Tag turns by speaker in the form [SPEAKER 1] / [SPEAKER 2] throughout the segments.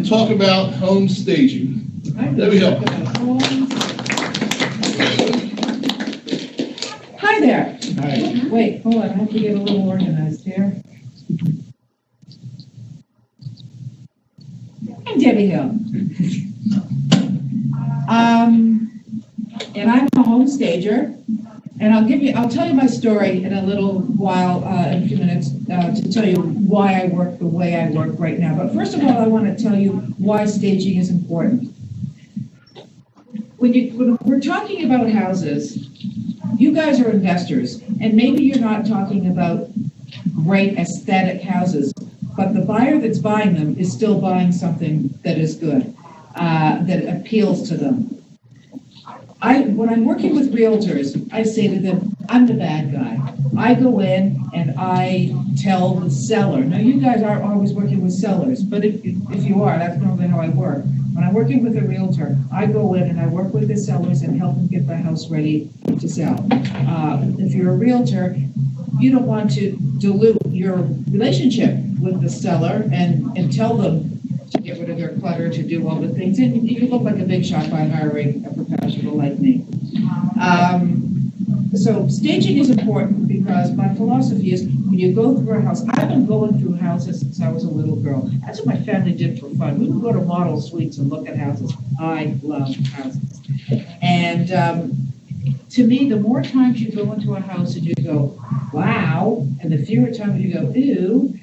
[SPEAKER 1] talk about home staging. Debby Hill.
[SPEAKER 2] Hi there.
[SPEAKER 1] Hi.
[SPEAKER 2] Wait, hold on, I have to get a little organized here. I'm Debby Hill. And I'm a home stager. And I'll tell you my story in a little while, in a few minutes, to tell you why I work the way I work right now. But first of all, I want to tell you why staging is important. When we're talking about houses, you guys are investors, and maybe you're not talking about great aesthetic houses, but the buyer that's buying them is still buying something that is good, that appeals to them. When I'm working with realtors, I say to them, I'm the bad guy. I go in and I tell the seller. Now, you guys aren't always working with sellers, but if you are, that's normally how I work. When I'm working with a realtor, I go in and I work with the sellers and help them get the house ready to sell. If you're a realtor, you don't want to dilute your relationship with the seller and tell them to get rid of their clutter, to do all the things. And you look like a big shot by hiring a professional like me. So staging is important because my philosophy is when you go through a house, I've been going through houses since I was a little girl. That's what my family did for fun. We would go to model suites and look at houses. I love houses. And to me, the more times you go into a house and you go, wow, and the fewer times you go, ew,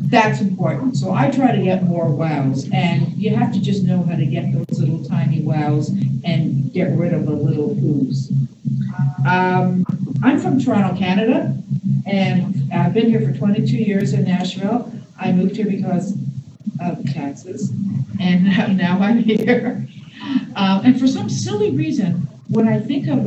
[SPEAKER 2] that's important. So I try to get more wows, and you have to just know how to get those little tiny wows and get rid of the little oohs. I'm from Toronto, Canada, and I've been here for 22 years in Nashville. I moved here because of taxes, and now I'm here. And for some silly reason, when I think of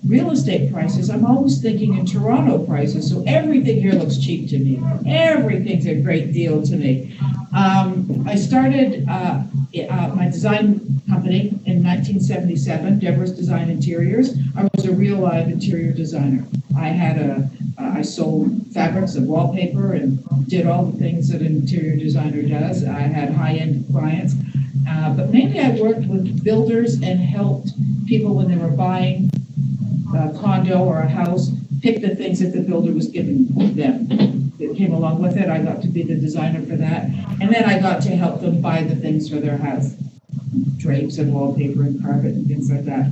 [SPEAKER 2] real estate prices, I'm always thinking in Toronto prices, so everything here looks cheap to me. Everything's a great deal to me. I started my design company in 1977, Deborah's Design Interiors. I was a real live interior designer. I sold fabrics and wallpaper and did all the things that an interior designer does. I had high-end clients, but mainly I worked with builders and helped people when they were buying a condo or a house, pick the things that the builder was giving them that came along with it. I got to be the designer for that. And then I got to help them buy the things for their house, drapes and wallpaper and carpet and things like that.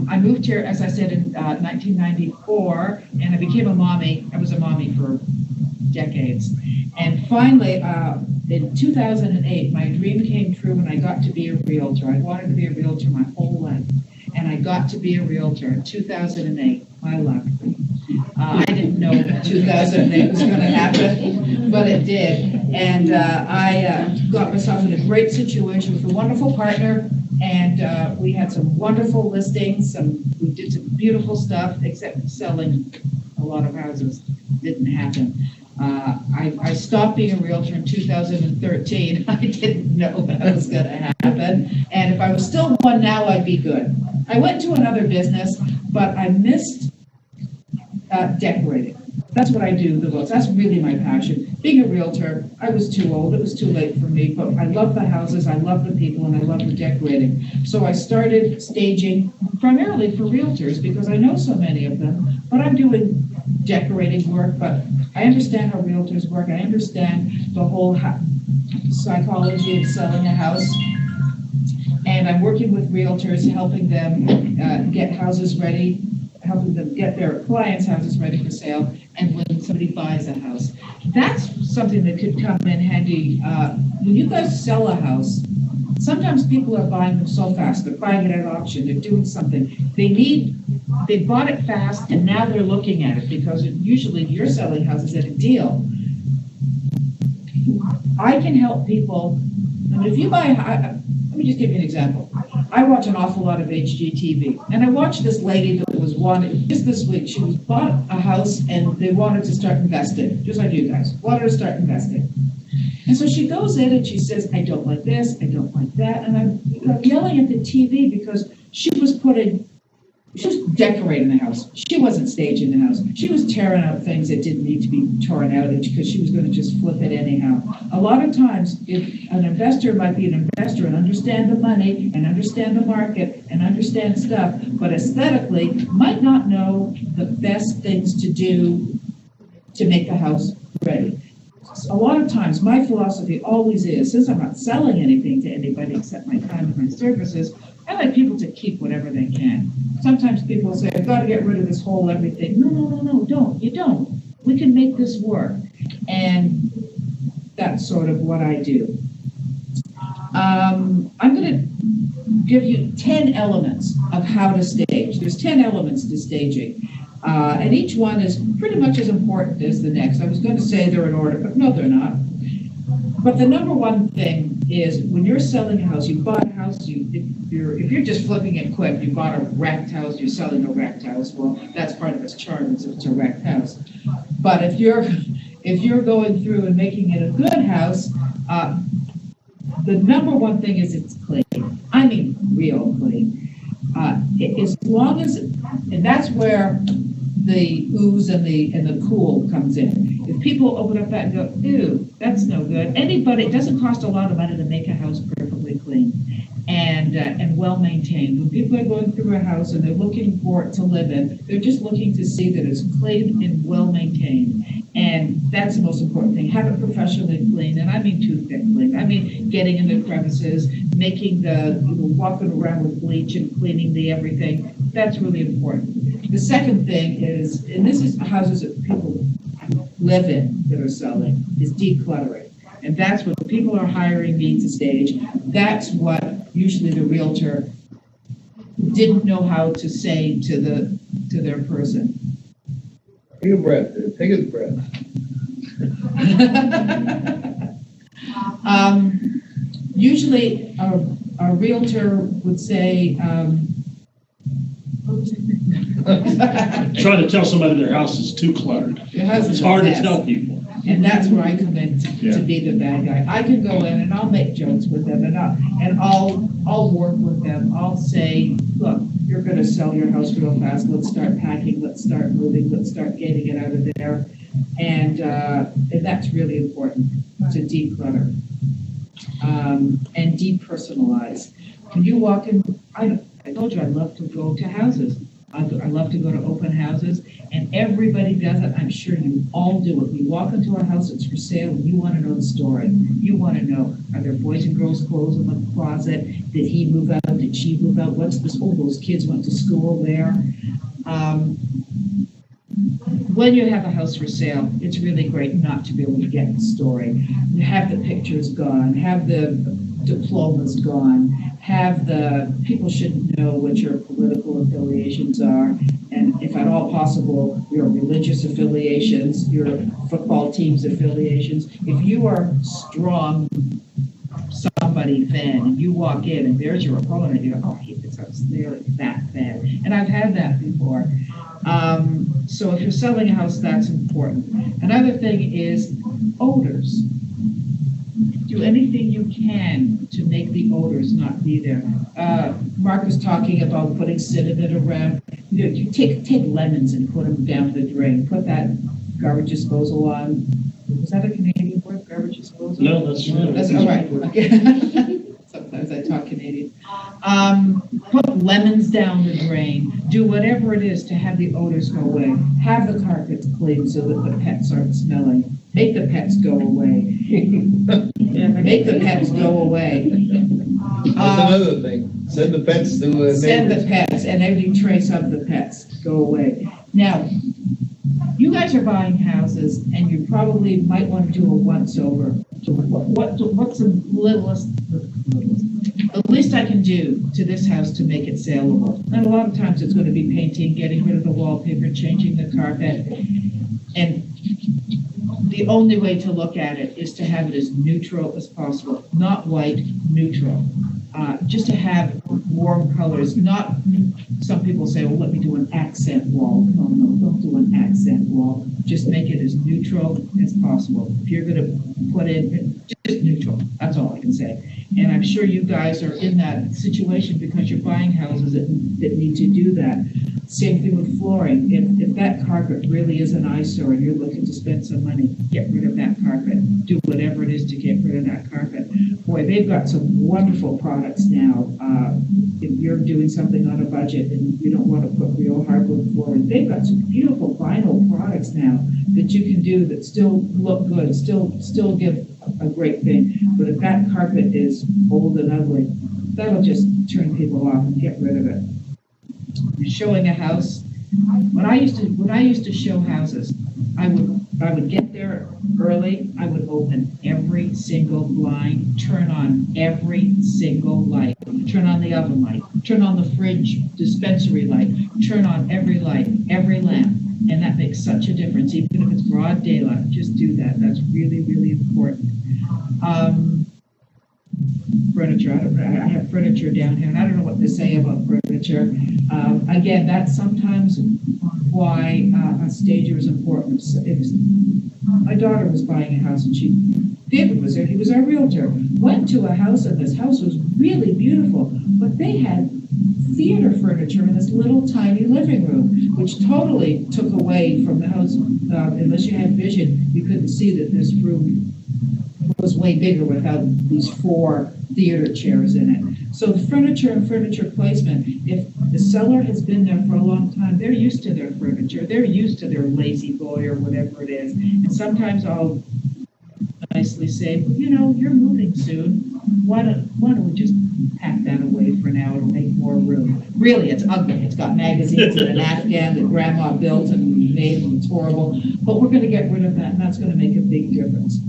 [SPEAKER 2] I moved here, as I said, in 1994, and I became a mommy. I was a mommy for decades. And finally, in 2008, my dream came true when I got to be a realtor. I wanted to be a realtor my whole life. And I got to be a realtor in 2008. My luck. I didn't know 2008 was going to happen, but it did. And I got myself in a great situation with a wonderful partner, and we had some wonderful listings. We did some beautiful stuff, except selling a lot of houses didn't happen. I stopped being a realtor in 2013. I didn't know that was going to happen. And if I was still one now, I'd be good. I went to another business, but I missed decorating. That's what I do the most. That's really my passion. Being a realtor, I was too old. It was too late for me, but I love the houses, I love the people, and I love the decorating. So I started staging primarily for realtors because I know so many of them, but I'm doing decorating work, but I understand how realtors work. I understand the whole psychology of selling a house. And I'm working with realtors, helping them get houses ready, helping them get their clients' houses ready for sale, and when somebody buys a house. That's something that could come in handy. When you guys sell a house, sometimes people are buying them so fast. They're buying it at auction. They're doing something. They bought it fast, and now they're looking at it because usually you're selling houses at a deal. I can help people. I mean, if you buy let me just give you an example. I watch an awful lot of HGTV, and I watched this lady that was wanted, just this week, she was bought a house and they wanted to start investing, just like you guys, wanted to start investing. And so she goes in and she says, I don't like this, I don't like that, and I'm yelling at the TV because she was putting She was decorating the house. She wasn't staging the house. She was tearing out things that didn't need to be torn out because she was going to just flip it anyhow. A lot of times, if an investor might be an investor and understand the money and understand the market and understand stuff, but aesthetically might not know the best things to do to make the house ready. A lot of times, my philosophy always is, since I'm not selling anything to anybody except my time and my services, I like people to keep whatever they can. Sometimes people say, I've got to get rid of this whole everything. No, don't. You don't. We can make this work. And that's sort of what I do. I'm going to give you 10 elements of how to stage. There's 10 elements to staging. And each one is pretty much as important as the next. I was going to say they're in order, but no, they're not. But the number one thing is when you're selling a house, you bought a house, if you're just flipping it quick, you bought a wrecked house, you're selling a wrecked house, well, that's part of its charm, is it's a wrecked house. But if you're going through and making it a good house, the number one thing is it's clean. I mean, real clean. As long as, and that's where the ooze and the cool comes in. If people open up that and go, ew, that's no good. Anybody, it doesn't cost a lot of money to make a house perfectly clean and well maintained. When people are going through a house and they're looking for it to live in, they're just looking to see that it's clean and well maintained. And that's the most important thing. Have it professionally clean, and I mean toothpick clean. I mean getting in the crevices, making walking around with bleach and cleaning the everything. That's really important. The second thing is, and this is houses that people live in that are selling, is decluttering. And that's what the people are hiring me to stage. That's what usually the realtor didn't know how to say to their person.
[SPEAKER 1] Take a breath. Take a breath.
[SPEAKER 2] Usually a realtor would say,
[SPEAKER 3] Trying to tell somebody their house is too cluttered. It's hard to tell people.
[SPEAKER 2] And that's where I come in to be the bad guy. I can go in and I'll make jokes with them and I'll work with them. I'll say, look, you're going to sell your house real fast. Let's start packing. Let's start moving. Let's start getting it out of there. And that's really important to declutter and depersonalize. When you walk in, I told you I love to go to houses. I love to go to open houses, and everybody does it. I'm sure you all do it. You walk into a house that's for sale, and you want to know the story. You want to know, are there boys and girls clothes in the closet? Did he move out? Did she move out? What's this? Oh, those kids went to school there. When you have a house for sale, it's really great not to be able to get the story. Have the pictures gone, have the diplomas gone, have the, people shouldn't know what your political affiliations are, and if at all possible, your religious affiliations, your football team's affiliations. If you are strong somebody fan and you walk in and there's your opponent, you go, oh, I hate this house, they're that fan. And I've had that before. So if you're selling a house, that's important. Another thing is odors. Do anything you can to make the odors not be there. Mark was talking about putting cinnamon around. You take lemons and put them down the drain. Put that garbage disposal on. Was that a Canadian word, garbage disposal?
[SPEAKER 3] No, that's right.
[SPEAKER 2] That's all right. Okay. Sometimes I talk Canadian. Put lemons down the drain. Do whatever it is to have the odors go away. Have the carpets clean so that the pets aren't smelling. Make the pets go away. Make the pets go away.
[SPEAKER 1] That's another thing. Send the pets to
[SPEAKER 2] send the pets, and every trace of the pets go away. Now, you guys are buying houses, and you probably might want to do a once-over. What's the least I can do to this house to make it saleable? And a lot of times it's going to be painting, getting rid of the wallpaper, changing the carpet, and the only way to look at it is to have it as neutral as possible, not white, neutral. Just to have warm colors, not, some people say, well, let me do an accent wall. No, don't do an accent wall. Just make it as neutral as possible. If you're going to put in, just neutral, that's all I can say. And I'm sure you guys are in that situation because you're buying houses that need to do that. Same thing with flooring. If that carpet really is an eyesore and you're looking to spend some money, get rid of that carpet. Do whatever it is to get rid of that carpet. Boy, they've got some wonderful products now. If you're doing something on a budget and you don't want to put real hardwood flooring, they've got some beautiful vinyl products now that you can do that still look good, still give a great thing. But if that carpet is old and ugly, that'll just turn people off and get rid of it. Showing a house. When I used to show houses, I would get there early. I would open every single blind, turn on every single light, turn on the oven light, turn on the fridge dispensary light, turn on every light, every lamp, and that makes such a difference. Even if it's broad daylight, just do that. That's really, really important. Furniture. I have furniture down here, and I don't know what to say about furniture. Again, that's sometimes why a stager is important. My daughter was buying a house, and David was there. He was our realtor. Went to a house, and this house was really beautiful, but they had theater furniture in this little tiny living room, which totally took away from the house. Unless you had vision, you couldn't see that this room was way bigger without these 4 theater chairs in it. So the furniture and furniture placement, if the seller has been there for a long time, they're used to their furniture. They're used to their lazy boy or whatever it is. And sometimes I'll nicely say, well, you know, you're moving soon. Why don't we just pack that away for now? It'll make more room. Really, it's ugly. It's got magazines and an Afghan that grandma built and made, and it's horrible. But we're going to get rid of that, and that's going to make a big difference.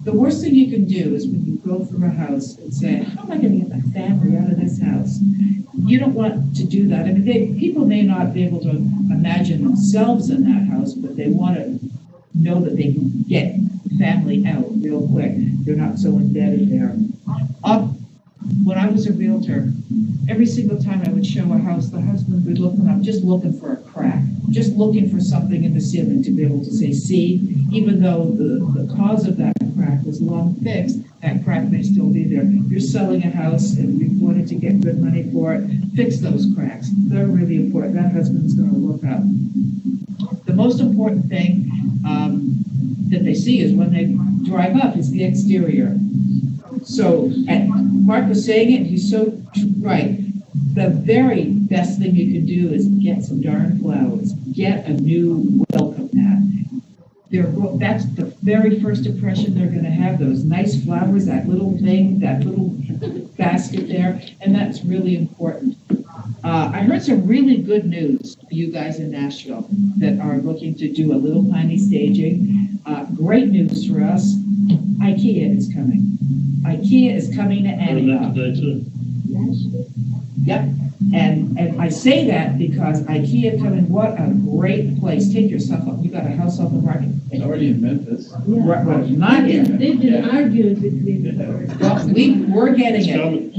[SPEAKER 2] The worst thing you can do is when you go through a house and say, how am I going to get my family out of this house? You don't want to do that. I mean, people may not be able to imagine themselves in that house, but they want to know that they can get family out real quick. They're not so embedded there. When I was a realtor, every single time I would show a house, the husband would look up, just looking for a crack, just looking for something in the ceiling to be able to say, see, even though the cause of that crack was long fixed, that crack may still be there. You're selling a house and you wanted to get good money for it, fix those cracks. They're really important. That husband's going to look up. The most important thing that they see is when they drive up is the exterior. So, and Mark was saying it, he's so right. The very best thing you can do is get some darn flowers. Get a new welcome mat. That's the very first impression they're going to have, those nice flowers, that little thing, that little basket there, and that's really important. I heard some really good news for you guys in Nashville that are looking to do a little tiny staging. Great news for us. IKEA is coming. IKEA is coming to Antioch.
[SPEAKER 3] Today too.
[SPEAKER 2] Yep. And I say that because IKEA coming, what a great place. Take yourself up. You got a house on the market.
[SPEAKER 1] It's already in Memphis.
[SPEAKER 4] Yeah.
[SPEAKER 2] Right, well, not yet.
[SPEAKER 4] They've been arguing between the
[SPEAKER 2] Well, we're getting
[SPEAKER 3] It's
[SPEAKER 2] it.
[SPEAKER 3] coming.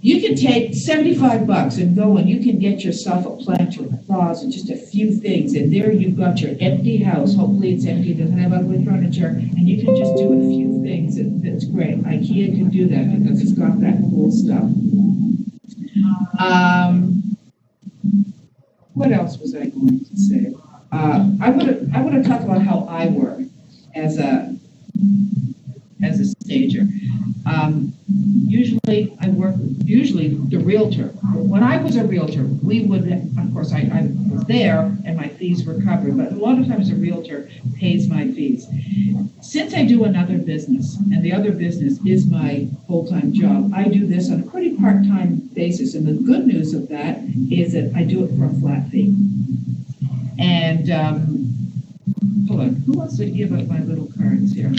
[SPEAKER 2] You can take $75 and go and you can get yourself a planter, a vase, and just a few things. And there you've got your empty house. Hopefully it's empty, doesn't have ugly furniture. And you can just do a few things. That's great. IKEA can do that because it's got that cool stuff. What else was I going to say? I want to talk about how I work as a stager. Usually the realtor. When I was a realtor, we would, of course, I was there and my fees were covered, but a lot of times a realtor pays my fees. Since I do another business, and the other business is my full-time job, I do this on a pretty part-time basis, and the good news of that is that I do it for a flat fee. And, hold on, who wants to give up my little cards here?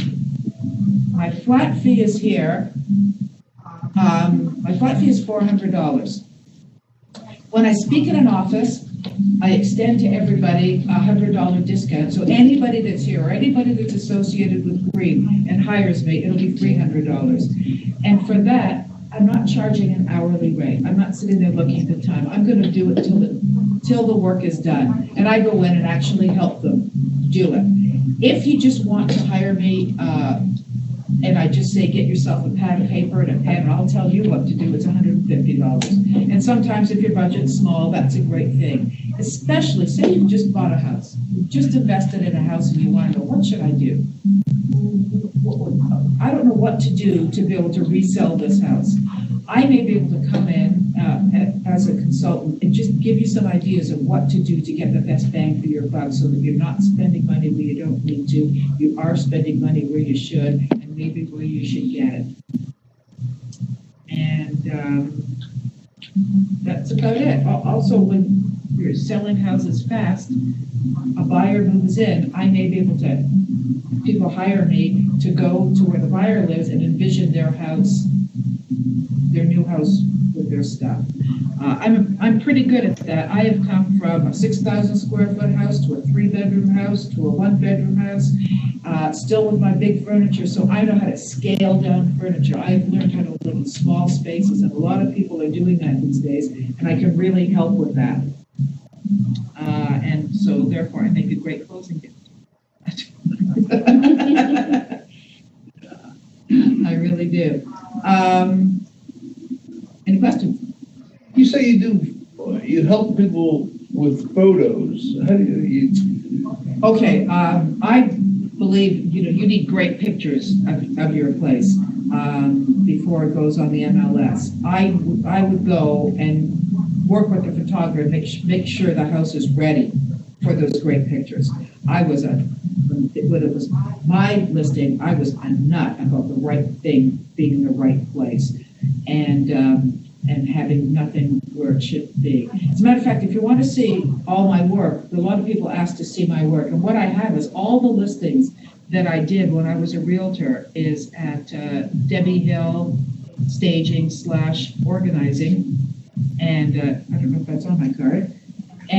[SPEAKER 2] My flat fee is here. My flat fee is $400. When I speak in an office, I extend to everybody a $100 discount. So anybody that's here or anybody that's associated with Green and hires me, it'll be $300. And for that, I'm not charging an hourly rate. I'm not sitting there looking at the time. I'm going to do it till the work is done. And I go in and actually help them do it. If you just want to hire me and I just say, get yourself a pad of paper and a pen, and I'll tell you what to do. It's $150. And sometimes if your budget's small, that's a great thing. Especially, say you just bought a house, you just invested in a house and you want to know, what should I do? I don't know what to do to be able to resell this house. I may be able to come in as a consultant and just give you some ideas of what to do to get the best bang for your buck, so that you're not spending money where you don't need to, you are spending money where you should, and maybe where you should get it. And that's about it. Also, when you're selling houses fast, a buyer moves in, I may be able to, people hire me to go to where the buyer lives and envision their house, their new house with their stuff. I'm pretty good at that. I have come from a 6,000 square foot house to a 3-bedroom house to a 1-bedroom house, still with my big furniture, so I know how to scale down furniture. I've learned how to live in small spaces, and a lot of people are doing that these days, and I can really help with that. And so therefore I make a great closing gift. I really do. Any questions?
[SPEAKER 1] You say you help people with photos. How do you?
[SPEAKER 2] Okay, I believe, you need great pictures of your place before it goes on the MLS. I would go and work with the photographer and make sure the house is ready for those great pictures. When it was my listing, I was a nut about the right thing being in the right place, and having nothing where it should be. As a matter of fact, if you want to see all my work, a lot of people ask to see my work, and what I have is all the listings that I did when I was a realtor is at Debby Hill Staging / Organizing, and I don't know if that's on my card.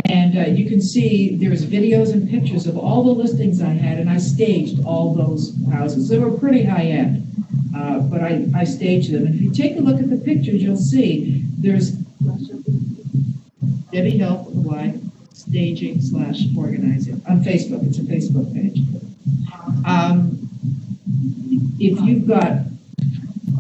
[SPEAKER 2] And you can see there's videos and pictures of all the listings I had, and I staged all those houses. They were pretty high end, but I staged them. And if you take a look at the pictures, you'll see there's Debby Hill with a Y, Staging / Organizing on Facebook. It's a Facebook page. If you've got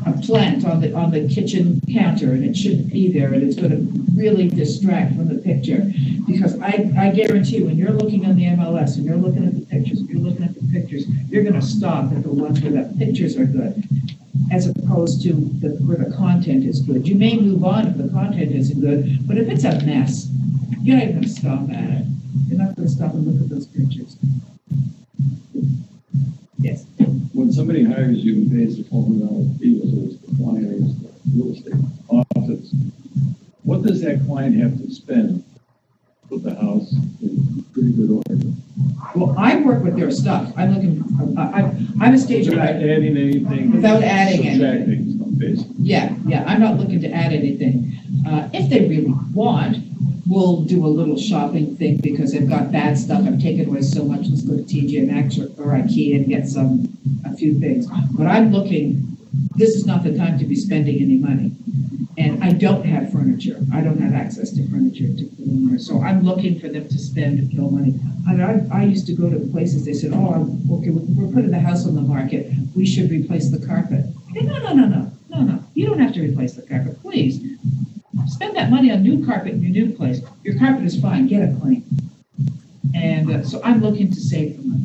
[SPEAKER 2] a plant on the kitchen counter and it shouldn't be there, and it's going to really distract from the picture, because I guarantee when you're looking on the MLS and you're looking at the pictures, you're going to stop at the ones where the pictures are good, as opposed to where the content is good. You may move on if the content isn't good, but if it's a mess, you're not even going to stop at it. You're not going to stop and look at those pictures. Yes.
[SPEAKER 5] When somebody hires you and pays the $400 fee, whether it's the client or it's the real estate office, what does that client have to spend to put the house in pretty good order?
[SPEAKER 2] Well, I work with their stuff. I'm a stage
[SPEAKER 5] Without
[SPEAKER 2] director.
[SPEAKER 5] adding anything.
[SPEAKER 2] Without adding
[SPEAKER 5] subtracting
[SPEAKER 2] anything.
[SPEAKER 5] stuff, basically.
[SPEAKER 2] Yeah, I'm not looking to add anything. If they really want, we'll do a little shopping thing because they've got bad stuff. I've taken away so much. Let's go to TJ Maxx or IKEA and get a few things. But I'm looking, this is not the time to be spending any money. And I don't have furniture. I don't have access to furniture to put in there. So I'm looking for them to spend no money. I used to go to places, they said, oh, okay, we're putting the house on the market. We should replace the carpet. I go, no. You don't have to replace the carpet, please. Spend that money on new carpet in your new place. Your carpet is fine, get it clean. And so I'm looking to save the money.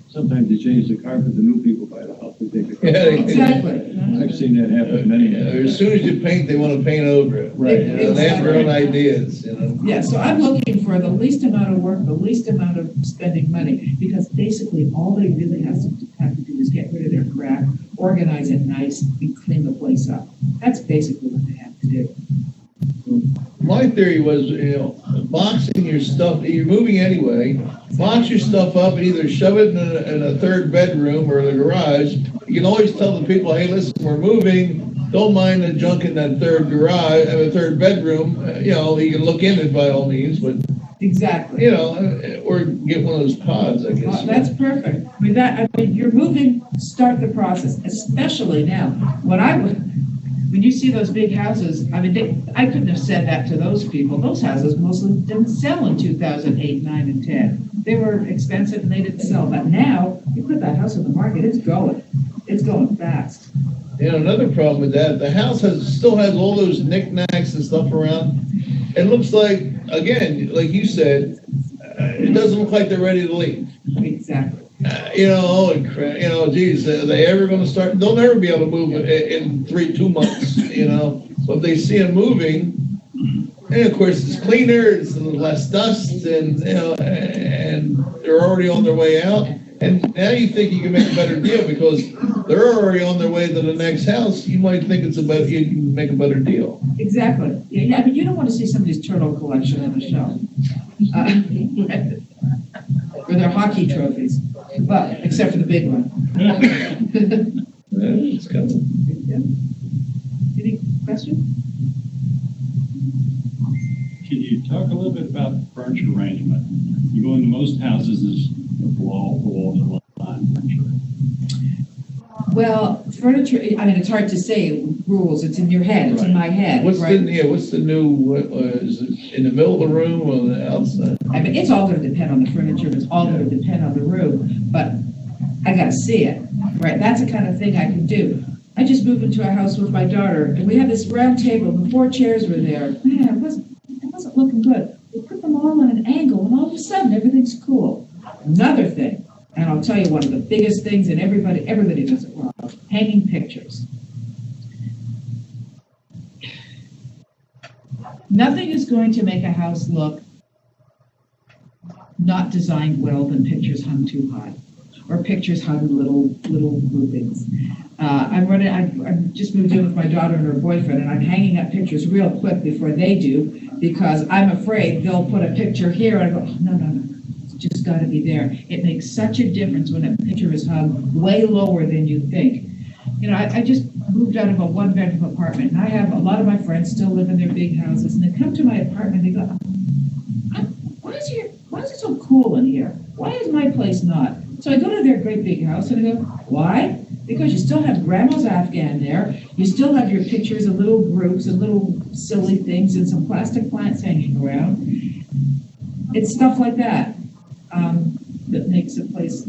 [SPEAKER 5] Sometimes they change the carpet, the new people buy the house, they take the carpet.
[SPEAKER 1] Yeah,
[SPEAKER 2] Exactly.
[SPEAKER 5] I've seen that happen many times.
[SPEAKER 1] As soon as you paint, they want to paint over it.
[SPEAKER 5] Right.
[SPEAKER 1] They have their own ideas,
[SPEAKER 2] Yeah, so I'm looking for the least amount of work, the least amount of spending money, because basically all they really have to do is get rid of their crap, organize it nice, and clean the place up. That's basically what they have to do.
[SPEAKER 1] My theory was, boxing your stuff, you're moving anyway, box your stuff up and either shove it in a third bedroom or the garage. You can always tell the people, hey, listen, we're moving, don't mind the junk in that third garage, a third bedroom. You can look in it by all means, but
[SPEAKER 2] Exactly.
[SPEAKER 1] or get one of those pods, I guess.
[SPEAKER 2] That's perfect. You're moving, start the process, especially now. When you see those big houses, I couldn't have said that to those people. Those houses mostly didn't sell in 2008, 9, and 10. They were expensive and they didn't sell. But now, you put that house on the market, it's going. It's going fast.
[SPEAKER 1] You know, another problem with that, the house still has all those knickknacks and stuff around. It looks like, again, like you said, it doesn't look like they're ready to leave.
[SPEAKER 2] Exactly.
[SPEAKER 1] You know, holy crap, you know, geez, are they ever gonna start? They'll never be able to move in 2 months, you know? But if they see them moving, and of course, it's cleaner, it's less dust, and, you know, and they're already on their way out. And now you think you can make a better deal because they're already on their way to the next house. You might think you can make a better deal.
[SPEAKER 2] Exactly. Yeah, I mean, you don't want to see somebody's turtle collection on the shelf. Or their hockey trophies. Well, except for the big one.
[SPEAKER 1] Yeah, it's coming.
[SPEAKER 2] Yeah. Any questions?
[SPEAKER 6] Can you talk a little bit about furniture arrangement? You go into most houses, there's wall to line furniture.
[SPEAKER 2] Well, furniture, I mean, it's hard to say rules. It's in your head. It's in my head.
[SPEAKER 1] What's
[SPEAKER 2] right?
[SPEAKER 1] the new, is it in the middle of the room or the outside?
[SPEAKER 2] I mean, it's all going to depend on the furniture. It's all going to depend on the room. But I got to see it, right? That's the kind of thing I can do. I just moved into a house with my daughter, and we had this round table. The 4 chairs were there. Man, it wasn't looking good. We put them all on an angle, and all of a sudden, everything's cool. Another thing, and I'll tell you one of the biggest things, and everybody does it wrong, hanging pictures. Nothing is going to make a house look not designed well than pictures hung too high, or pictures hung in little groupings. I've just moved in with my daughter and her boyfriend, and I'm hanging up pictures real quick before they do, because I'm afraid they'll put a picture here, and I go, oh, no, it's just got to be there. It makes such a difference when a picture is hung way lower than you think. You know, I just moved out of a 1-bedroom apartment, and I have a lot of my friends still live in their big houses, and they come to my apartment, and they go, why is it so cool in here? Why is my place not? So I go to their great big house, and I go, why? Because you still have grandma's Afghan there, you still have your pictures of little groups and little silly things and some plastic plants hanging around. It's stuff like that that makes a place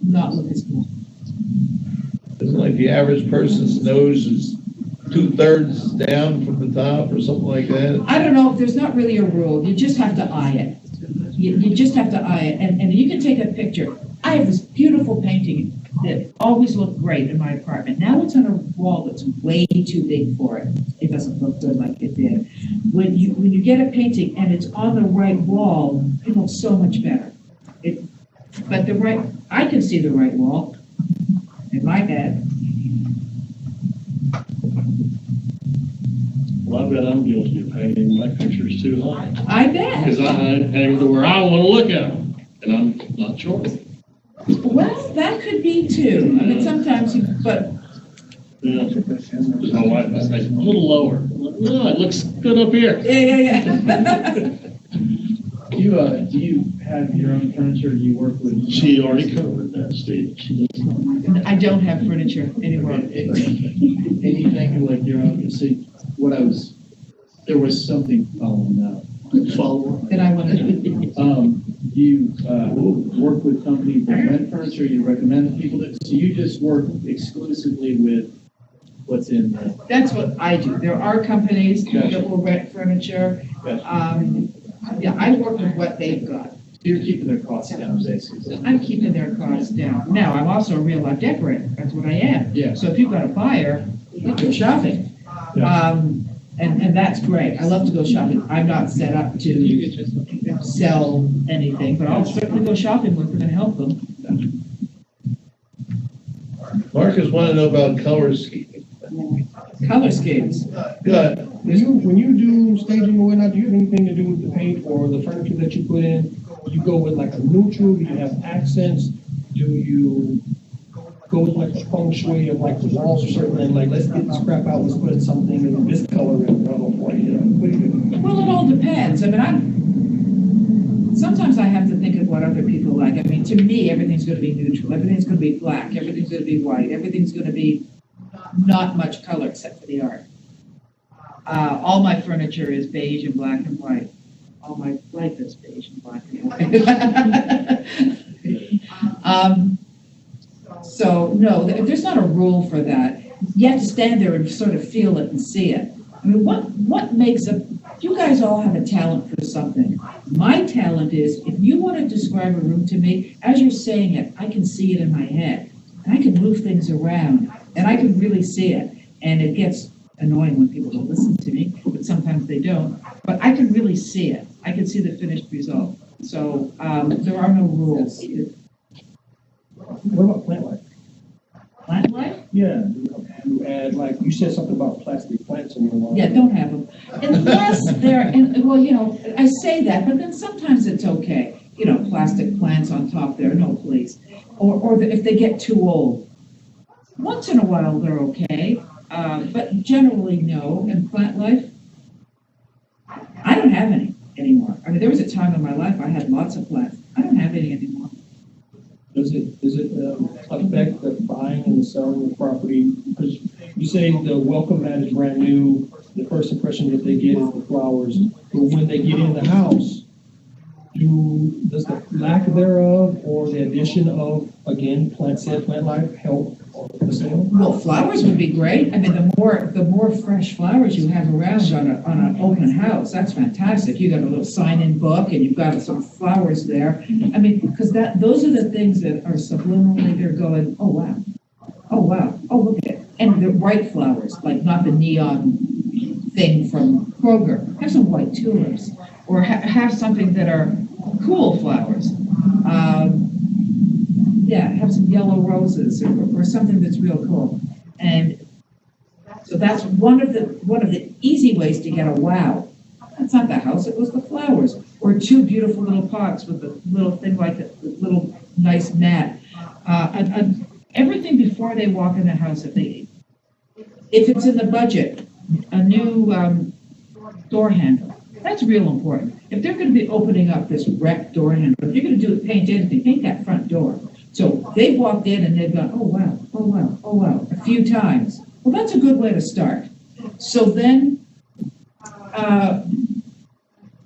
[SPEAKER 2] not look as cool.
[SPEAKER 1] Isn't like the average person's nose is 2/3 down from the top or something like that?
[SPEAKER 2] I don't know, if there's not really a rule, you just have to eye it. You just have to eye it, and you can take a picture. I have this beautiful painting that always looked great in my apartment. Now it's on a wall that's way too big for it. It doesn't look good like it did. When you get a painting and it's on the right wall, it looks so much better. I can see the right wall in my head.
[SPEAKER 3] Well, I bet I'm guilty of hanging my pictures too high.
[SPEAKER 2] I bet.
[SPEAKER 3] Because I hang to where I want to look at them, and I'm not sure.
[SPEAKER 2] Well, that could be too. I mean, sometimes but.
[SPEAKER 3] Yeah. My wife, I say, a little lower. No, it looks good up here.
[SPEAKER 2] Yeah.
[SPEAKER 7] Do you have your own furniture? Do you work with?
[SPEAKER 3] She already covered that, Steve. She does not.
[SPEAKER 2] I don't have furniture anymore.
[SPEAKER 7] Anything like your own? See, there was something following up.
[SPEAKER 2] That I want to do.
[SPEAKER 7] You work with companies that rent furniture. You recommend to people that. So you just work exclusively with what's in there.
[SPEAKER 2] That's what I do. There are companies that will rent furniture. Yeah, I work with what they've got.
[SPEAKER 7] You're keeping their costs down, basically.
[SPEAKER 2] I'm keeping their costs down. Now, I'm also a real life decorator. That's what I am.
[SPEAKER 7] Yeah.
[SPEAKER 2] So if you've got a buyer, you go shopping. And that's great. I love to go shopping. I'm not set up to sell anything, but I'll certainly go shopping with them and help them.
[SPEAKER 1] Marcus want to know about color scheme.
[SPEAKER 2] Color schemes.
[SPEAKER 1] Good.
[SPEAKER 8] When you do staging or whatnot, do you have anything to do with the paint or the furniture that you put in? You go with like a neutral? Do you have accents? Do you go with like a feng shui of like the walls or something? Like, let's get this crap out, let's put something in this color in the what do you do?
[SPEAKER 2] Well, it all depends. I mean, sometimes I have to think of what other people like. I mean, to me, everything's going to be neutral. Everything's going to be black. Everything's going to be white. Everything's going to be not much color except for the art. All my furniture is beige and black and white. All my life is beige and black and white. So, no, there's not a rule for that. You have to stand there and sort of feel it and see it. I mean, what makes you guys all have a talent for something. My talent is, if you want to describe a room to me, as you're saying it, I can see it in my head. And I can move things around, and I can really see it. And it gets annoying when people don't listen to me, but sometimes they don't. But I can really see it. I can see the finished result. So there are no rules.
[SPEAKER 8] What about plant life?
[SPEAKER 2] Plant life?
[SPEAKER 8] Yeah, you add, like, you said something about plastic plants in your lawn.
[SPEAKER 2] Yeah, don't have them. Unless well, you know, I say that, but then sometimes it's okay. You know, plastic plants on top there, no please. Or if they get too old. Once in a while, they're okay, but generally, no. And plant life, I don't have any anymore. I mean, there was a time in my life I had lots of plants. I don't have any anymore.
[SPEAKER 8] Does it affect the buying and selling the property? Because you say the welcome mat is brand new, the first impression that they get is the flowers, but when they get in the house, does the lack thereof or the addition of, again, plant life help the sale?
[SPEAKER 2] Well, flowers would be great. I mean, the more fresh flowers you have around on an open house, that's fantastic. You got a little sign-in book and you've got some flowers there. I mean, because those are the things that are subliminally, they're going, oh wow, oh look at it. And the white flowers, like not the neon thing from Kroger. Have some white tulips, or have something that are cool flowers. Yeah, have some yellow roses or something that's real cool. And so that's one of the easy ways to get a wow. That's not the house, it was the flowers. Or two beautiful little pots with a little thing like a little nice mat. Everything before they walk in the house, if it's in the budget, a new door handle. That's real important. If they're going to be opening up this wrecked door handle, if you're going to do it, paint anything, paint that front door. So they walked in and they've gone, oh wow, a few times. Well, that's a good way to start. So then, I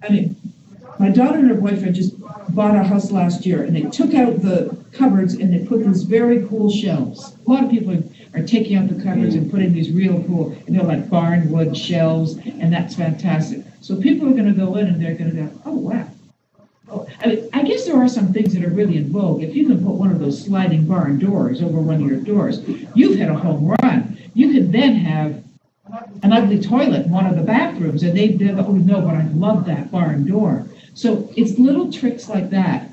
[SPEAKER 2] mean, my daughter and her boyfriend just bought a house last year, and they took out the cupboards and they put these very cool shelves. A lot of people are taking out the cupboards and putting these real cool, and they're like barn wood shelves, and that's fantastic. So people are going to go in and they're going to go, oh wow. Oh, I mean, I guess there are some things that are really in vogue. If you can put one of those sliding barn doors over one of your doors, you've hit a home run. You could then have an ugly toilet in one of the bathrooms, and they'd go, oh no, but I love that barn door. So it's little tricks like that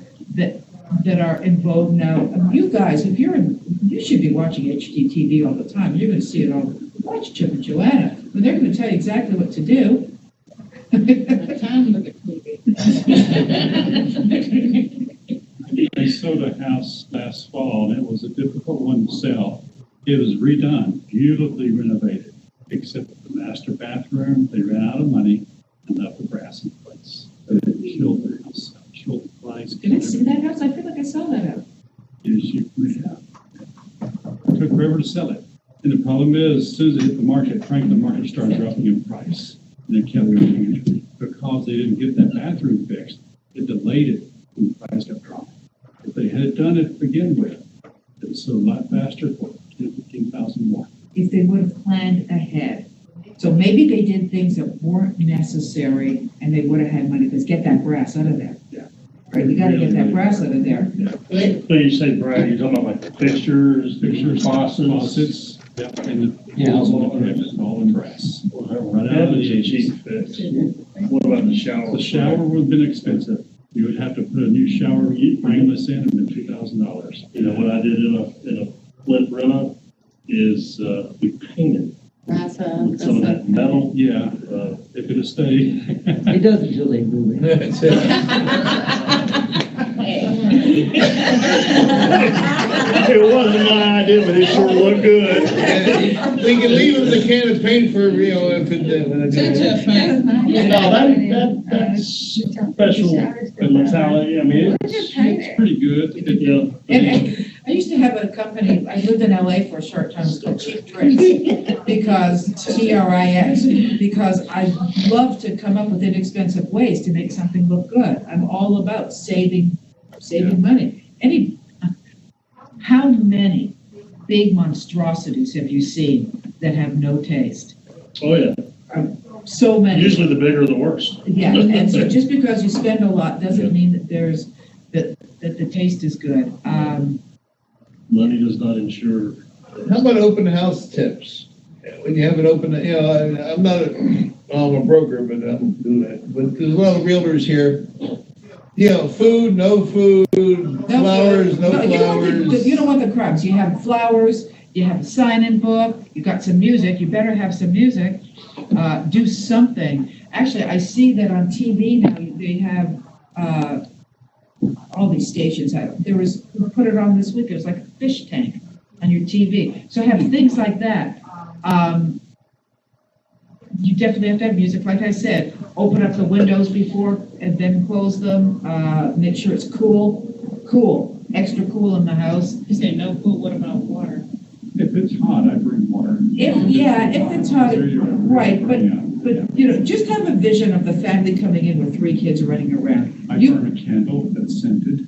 [SPEAKER 2] are in vogue now. You guys, you should be watching HGTV all the time. You're going to see it all. Watch Chip and Joanna. Well, they're going to tell you exactly what to do.
[SPEAKER 6] I sold a house last fall, and it was a difficult one to sell. It was redone, beautifully renovated, except the master bathroom. They ran out of money and left the brass in place. They killed their house, killed the flies.
[SPEAKER 2] Did I see that house? I feel like I saw that house.
[SPEAKER 6] Yes, you have. It took forever to sell it. And the problem is, as soon as it hit the market, frankly, the market started dropping in price. And they kept going because they didn't get that bathroom fixed. It delayed it, and the price kept dropping. If they had done it to begin with, it was a lot faster for 10,000 to 15,000 more.
[SPEAKER 2] If they would have planned ahead. So maybe they did things that weren't necessary and they would have had money, because get that brass out of there.
[SPEAKER 6] Yeah.
[SPEAKER 2] Right, we gotta get that brass out of there.
[SPEAKER 6] Yeah.
[SPEAKER 3] So you say, Brad, you're talking about like the fixtures, faucets.
[SPEAKER 6] Yep, and the walls and the cabinets, all in brass.
[SPEAKER 3] Right out of the cheap fix. What about the shower?
[SPEAKER 6] The shower would have been expensive. You would have to put a new shower frameless in and $2,000.
[SPEAKER 3] You know, what I did in a flip reno is we painted with some of that metal.
[SPEAKER 6] Yeah, if it'd stayed.
[SPEAKER 7] It does until they move it.
[SPEAKER 3] It wasn't my idea, but it sure looked good.
[SPEAKER 1] We can leave them the can of paint for, if
[SPEAKER 3] No, that's special metallic. I mean,
[SPEAKER 6] It's pretty good.
[SPEAKER 2] And I used to have a company, I lived in LA for a short time, it was called Cheap Tricks, because, TRIX, because I love to come up with inexpensive ways to make something look good. I'm all about saving money. How many big monstrosities have you seen that have no taste?
[SPEAKER 3] Oh, yeah.
[SPEAKER 2] So many.
[SPEAKER 3] Usually the bigger the worse.
[SPEAKER 2] Yeah, and so just because you spend a lot doesn't mean that that the taste is good.
[SPEAKER 3] Money does not ensure.
[SPEAKER 1] How about open house tips? When you have an open, I'm not I'm a broker, but I don't do that. But there's a lot of realtors here. Food, no food, flowers, no flowers.
[SPEAKER 2] You don't want the crumbs. You have flowers, you have a sign-in book, you got some music, you better have some music. Do something. Actually, I see that on TV now, they have, all these stations have, we put it on this week, it was like a fish tank on your TV. So have things like that. You definitely have to have music, like I said, open up the windows before and then close them, make sure it's cool, extra cool in the house.
[SPEAKER 4] You say no food, what about water?
[SPEAKER 6] If it's hot, I bring water.
[SPEAKER 2] If it's hot, right, but just have a vision of the family coming in with 3 kids running around.
[SPEAKER 6] I burn a candle that's scented,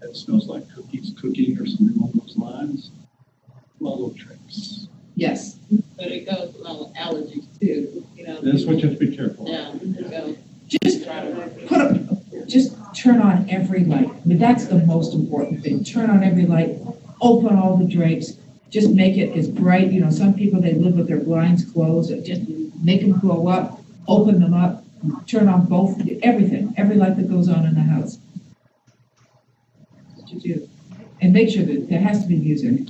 [SPEAKER 6] that smells like cookies cooking or something along those lines. Little tricks.
[SPEAKER 2] Yes.
[SPEAKER 4] But it goes along with allergies too,
[SPEAKER 6] That's what you have to be careful.
[SPEAKER 4] Yeah, so.
[SPEAKER 2] Just turn on every light. I mean, that's the most important thing. Turn on every light, open all the drapes, just make it as bright. Some people, they live with their blinds closed, just make them go up, open them up, turn on both, everything, every light that goes on in the house. That's what you do. And make sure that there has to be music.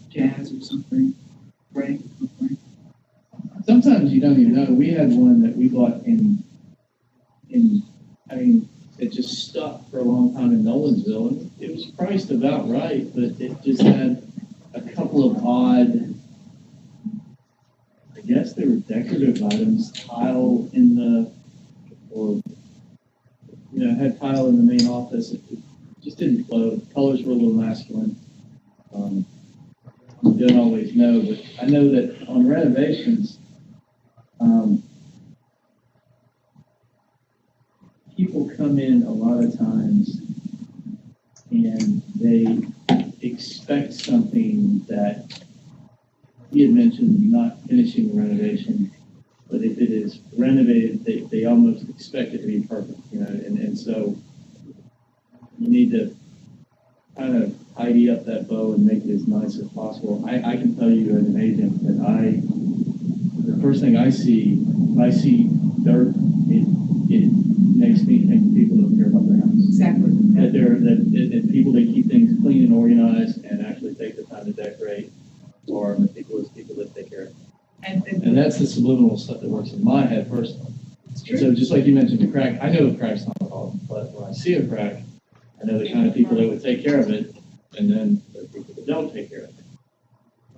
[SPEAKER 2] Jazz or something. Right?
[SPEAKER 7] Sometimes you don't even know. We had one that we bought it just stuck for a long time in Nolensville, and it was priced about right, but it just had a couple of odd, I guess they were decorative items, tile in had tile in the main office. It just didn't flow. Colors were a little masculine. You don't always know, but I know that on renovations, people come in a lot of times and they expect something that he had mentioned, not finishing the renovation, but if it is renovated, they almost expect it to be perfect, and so you need to kind of tidy up that bow and make it as nice as possible. I can tell you as an agent that the first thing I see, if I see dirt, it makes me think people don't care about their house.
[SPEAKER 2] Exactly.
[SPEAKER 7] That people that keep things clean and organized and actually take the time to decorate are meticulous people that take care of it. And that's the subliminal stuff that works in my head personally. So just like you mentioned the crack, I know a crack's not a problem, but when I see a crack, I know the kind of people that would take care of it, and then the people that don't take care of it.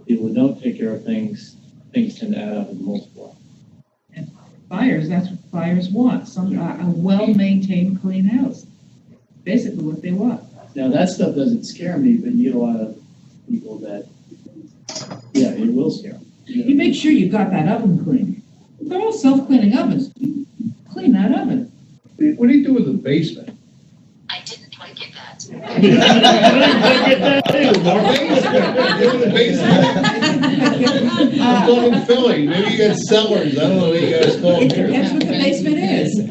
[SPEAKER 7] People that don't take care of things tend to add up and multiply.
[SPEAKER 2] And buyers, that's what buyers want, a well-maintained, clean house. Basically what they want.
[SPEAKER 7] Now, that stuff doesn't scare me, but you get a lot of people that, it will scare them.
[SPEAKER 2] You make sure you got that oven clean. They're all self-cleaning ovens. Clean that oven.
[SPEAKER 1] What do you do with the basement?
[SPEAKER 9] I didn't quite get that.
[SPEAKER 1] I'm going in Philly. Maybe you got cellars. I don't know what you guys call them
[SPEAKER 2] It
[SPEAKER 1] here.
[SPEAKER 2] depends what the basement is.
[SPEAKER 1] A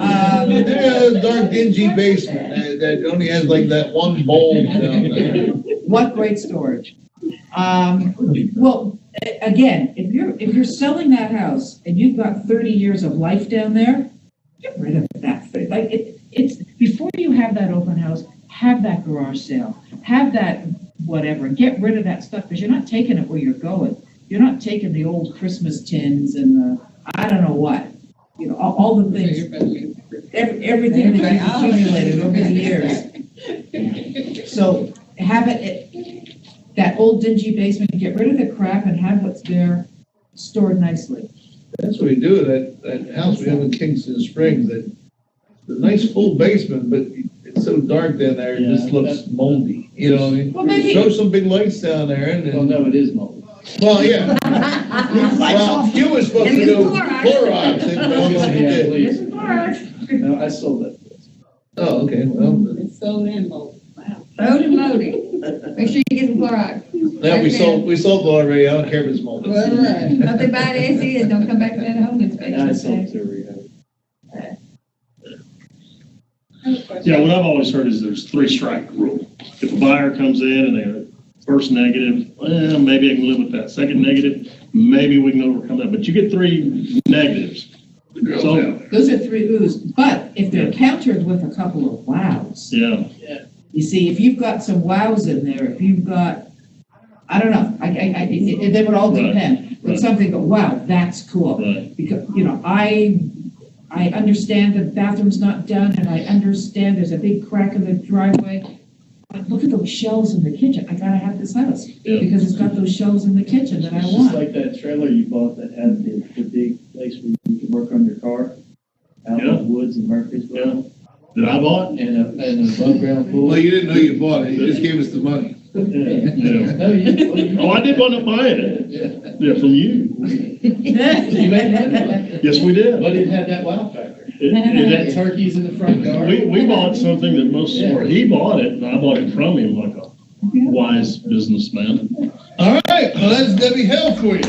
[SPEAKER 1] dark, dingy basement that only has like that one bowl down there.
[SPEAKER 2] What great storage. Well, again, if you're selling that house and you've got 30 years of life down there, get rid of that thing. Like it's before you have that open house, have that garage sale, have that whatever, get rid of that stuff because you're not taking it where you're going. You're not taking the old Christmas tins and the I don't know what, all the things, everything that you've accumulated over the years. So have that old dingy basement, get rid of the crap and have what's there stored nicely.
[SPEAKER 1] That's what we do with that house we have in Kingston Springs. That the nice full basement, but it's so dark down there, it just looks moldy. You know what I mean?
[SPEAKER 2] Well, maybe
[SPEAKER 1] throw some big lights down there, and then,
[SPEAKER 7] No, it is moldy.
[SPEAKER 1] well, yeah. Well, you were supposed to do Clorox, and I don't know if you did.
[SPEAKER 7] No, I sold that.
[SPEAKER 1] Oh, okay. Well,
[SPEAKER 4] It's so in mold. Wow.
[SPEAKER 10] Load and loading. Make sure you get some Clorox.
[SPEAKER 1] Yeah, we sold it already, I don't care if it's molded.
[SPEAKER 10] All right. If they buy the AC, and don't come back to that home
[SPEAKER 7] And I
[SPEAKER 10] inspection.
[SPEAKER 7] sold to rehab.
[SPEAKER 3] Yeah, what I've always heard is there's 3-strike rule. If a buyer comes in and they're first negative, well, maybe I can live with that. Second negative, maybe we can overcome that. But you get 3 negatives. So,
[SPEAKER 2] Those are 3 oohs, but if they're countered with a couple of wows,
[SPEAKER 3] yeah,
[SPEAKER 2] you see, if you've got some wows in there, if you've got, I don't know, they would all
[SPEAKER 3] Right,
[SPEAKER 2] depend. But
[SPEAKER 3] right.
[SPEAKER 2] something, but wow, that's cool.
[SPEAKER 3] right.
[SPEAKER 2] Because, I understand the bathroom's not done, and I understand there's a big crack in the driveway. But look at those shelves in the kitchen. I gotta have this house,
[SPEAKER 3] Yeah.
[SPEAKER 2] because it's got those shelves in the kitchen that I
[SPEAKER 7] It's just
[SPEAKER 2] want.
[SPEAKER 7] like that trailer you bought that had the big place where you can work on your car. Out in
[SPEAKER 3] Yeah.
[SPEAKER 7] the woods in Murfreesboro.
[SPEAKER 3] That I bought?
[SPEAKER 7] And an above ground pool.
[SPEAKER 1] Well, you didn't know you bought it, you just gave us the money.
[SPEAKER 7] Yeah.
[SPEAKER 3] Yeah.
[SPEAKER 7] No, you.
[SPEAKER 3] Oh, I did wind up buying it.
[SPEAKER 7] Yeah.
[SPEAKER 3] Yeah, from you.
[SPEAKER 7] You made that.
[SPEAKER 3] Yes, we did.
[SPEAKER 7] But it had that wow factor.
[SPEAKER 3] It
[SPEAKER 7] It
[SPEAKER 3] had-
[SPEAKER 7] had turkeys in the front yard.
[SPEAKER 3] We bought something that most, or he bought it, and I bought it from him like a wise businessman.
[SPEAKER 1] All right, well, that's Debbie Hale for you.